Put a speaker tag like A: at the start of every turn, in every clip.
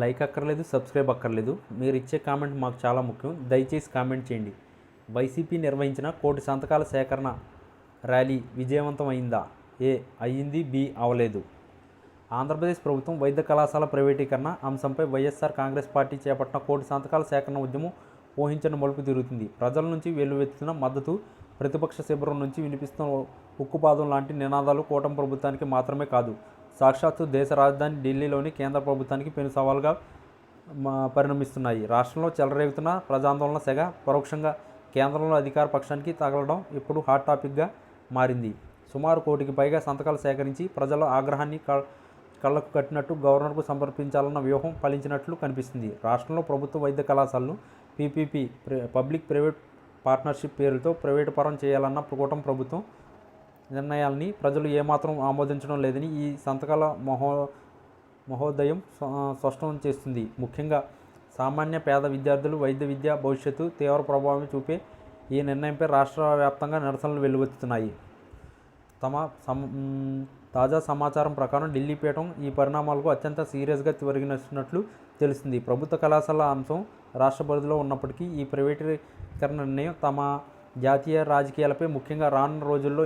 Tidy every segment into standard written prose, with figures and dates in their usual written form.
A: Like అక్కర్లేదు, subscribe అక్కర్లేదు. మీరు ఇచ్చే కామెంట్ మాకు చాలా ముఖ్యం. దయచేసి కామెంట్ చేయండి. వైసీపీ నిర్వహించిన 1,00,000 సంతకాల సేకరణ ర్యాలీ విజయవంతం అయిందా? ఏ అయ్యింది, బి అవలేదు. ఆంధ్రప్రదేశ్ ప్రభుత్వం వైద్య కళాశాల ప్రైవేటీకరణ అంశంపై వైఎస్ఆర్ కాంగ్రెస్ పార్టీ చేపట్టిన 1,00,000 సంతకాల సేకరణ ఉద్యమం ఊహించని మలుపు తిరుగుతుంది. ప్రజల నుంచి వెల్లువెత్తుతున్న మద్దతు, ప్రతిపక్ష శిబిరం నుంచి వినిపిస్తున్న ఉక్కుపాదం లాంటి నినాదాలు కూటమి ప్రభుత్వానికి మాత్రమే కాదు, సాక్షాత్తు దేశ రాజధాని ఢిల్లీలోని కేంద్ర ప్రభుత్వానికి పెను సవాల్గా పరిణమిస్తున్నాయి. రాష్ట్రంలో చెలరేగుతున్న ప్రజాందోళన సెగ పరోక్షంగా కేంద్రంలో అధికార పక్షానికి తగలడం ఇప్పుడు హాట్ టాపిక్గా మారింది. సుమారు 1 కోటికి పైగా సంతకాలు సేకరించి ప్రజల ఆగ్రహాన్ని కళ్లకు కట్టినట్టు గవర్నర్కు సమర్పించాలన్న వ్యూహం ఫలించినట్లు కనిపిస్తుంది. రాష్ట్రంలో ప్రభుత్వ వైద్య కళాశాలను పీపీపీ పబ్లిక్ ప్రైవేట్ పార్ట్నర్షిప్ పేరుతో ప్రైవేటు పరం చేయాలన్న కూటమి ప్రభుత్వం నిర్ణయాల్ని ప్రజలు ఏమాత్రం ఆమోదించడం లేదని ఈ సంతకాల మహోదయం స్పష్టం చేస్తుంది. ముఖ్యంగా సామాన్య పేద విద్యార్థులు వైద్య విద్య భవిష్యత్తు తీవ్ర ప్రభావం చూపే ఈ నిర్ణయంపై రాష్ట్ర వ్యాప్తంగా నిరసనలు వెల్లువెత్తుతున్నాయి. తాజా సమాచారం ప్రకారం ఢిల్లీ పీఠం ఈ పరిణామాలకు అత్యంత సీరియస్గా పరిగణిస్తున్నట్లు తెలుస్తుంది. ప్రభుత్వ కళాశాల అంశం రాష్ట్ర పరిధిలో ఉన్నప్పటికీ ఈ ప్రైవేటీకరణ నిర్ణయం తమ జాతీయ రాజకీయాలపై, ముఖ్యంగా రానున్న రోజుల్లో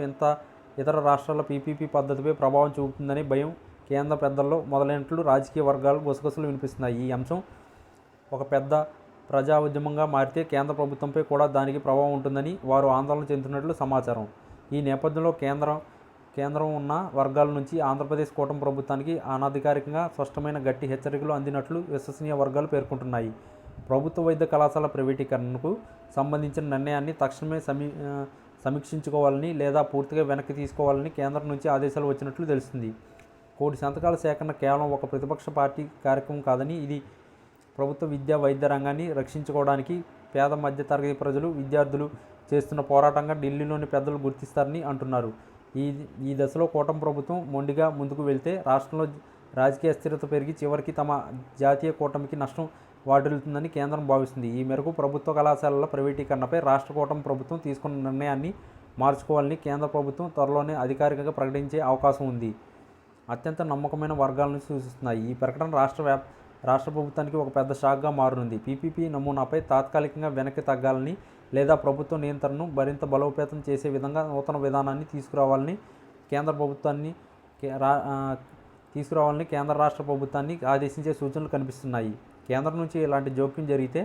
A: ఇతర రాష్ట్రాల పీపీపీ పద్ధతిపై ప్రభావం చూపుతుందనే భయం కేంద్ర పెద్దల్లో మొదలైనట్లు రాజకీయ వర్గాలు గుసగుసలు వినిపిస్తున్నాయి. ఈ అంశం ఒక పెద్ద ప్రజా ఉద్యమంగా మారితే కేంద్ర ప్రభుత్వంపై కూడా దానికి ప్రభావం ఉంటుందని వారు ఆందోళన చెందుతున్నట్లు సమాచారం. ఈ నేపథ్యంలో కేంద్రం ఉన్న వర్గాల నుంచి ఆంధ్రప్రదేశ్ కూటమి ప్రభుత్వానికి అనధికారికంగా స్పష్టమైన గట్టి హెచ్చరికలు అందినట్లు విశ్వసనీయ వర్గాలు పేర్కొంటున్నాయి. ప్రభుత్వ వైద్య కళాశాల ప్రైవేటీకరణకు సంబంధించిన నిర్ణయాన్ని తక్షణమే సమీక్షించుకోవాలని లేదా పూర్తిగా వెనక్కి తీసుకోవాలని కేంద్రం నుంచి ఆదేశాలు వచ్చినట్లు తెలుస్తుంది. 1 కోటి సంతకాల సేకరణ కేవలం ఒక ప్రతిపక్ష పార్టీ కార్యక్రమం కాదని, ఇది ప్రభుత్వ విద్యా వైద్య రంగాన్ని రక్షించుకోవడానికి పేద మధ్యతరగతి ప్రజలు, విద్యార్థులు చేస్తున్న పోరాటంగా ఢిల్లీలోని పెద్దలు గుర్తిస్తారని అంటున్నారు. ఈ దశలో కూటమి ప్రభుత్వం మొండిగా ముందుకు వెళ్తే రాష్ట్రంలో రాజకీయ అస్థిరత పెరిగి చివరికి తమ జాతీయ కూటమికి నష్టం వాటిల్లుతుందని కేంద్రం భావిస్తుంది. ఈ మేరకు ప్రభుత్వ కళాశాలల ప్రైవేటీకరణపై రాష్ట్ర కూటమి ప్రభుత్వం తీసుకున్న నిర్ణయాన్ని మార్చుకోవాలని కేంద్ర ప్రభుత్వం త్వరలోనే అధికారికంగా ప్రకటించే అవకాశం ఉంది. అత్యంత నమ్మకమైన వర్గాలను సూచిస్తున్నాయి. ఈ ప్రకటన రాష్ట్ర ప్రభుత్వానికి ఒక పెద్ద షాక్గా మారనుంది. పీపీపీ నమూనాపై తాత్కాలికంగా వెనక్కి తగ్గాలని లేదా ప్రభుత్వ నియంత్రణను మరింత బలోపేతం చేసే విధంగా నూతన విధానాన్ని తీసుకురావాలని కేంద్ర రాష్ట్ర ప్రభుత్వాన్ని ఆదేశించే సూచనలు కనిపిస్తున్నాయి. కేంద్రం నుంచి ఇలాంటి జోక్యం జరిగితే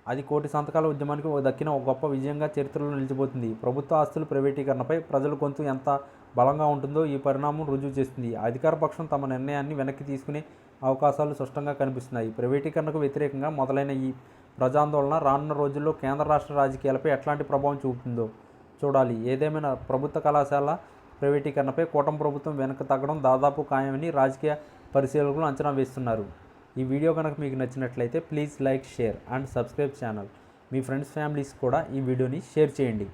A: అది 1 కోటి సంతకాల ఉద్యమానికి దక్కిన ఒక గొప్ప విజయంగా చరిత్రలో నిలిచిపోతుంది. ప్రభుత్వ ఆస్తుల ప్రైవేటీకరణపై ప్రజల గొంతు ఎంత బలంగా ఉంటుందో ఈ పరిణామం రుజువు చేస్తుంది. అధికార పక్షం తమ నిర్ణయాన్ని వెనక్కి తీసుకునే అవకాశాలు స్పష్టంగా కనిపిస్తున్నాయి. ప్రైవేటీకరణకు వ్యతిరేకంగా మొదలైన ఈ ప్రజాందోళన రానున్న రోజుల్లో కేంద్ర రాష్ట్ర రాజకీయాలపై ఎట్లాంటి ప్రభావం చూపుతుందో చూడాలి. ఏదేమైనా ప్రభుత్వ కళాశాల ప్రైవేటీకరణపై కూటమి ప్రభుత్వం వెనక్కి తగ్గడం దాదాపు ఖాయమని రాజకీయ పరిశీలకులు అంచనా వేస్తున్నారు. ఈ వీడియో కనుక మీకు నచ్చినట్లయితే please like, share and subscribe channel. Me friends, families కూడా ఈ వీడియోని షేర్ చేయండి.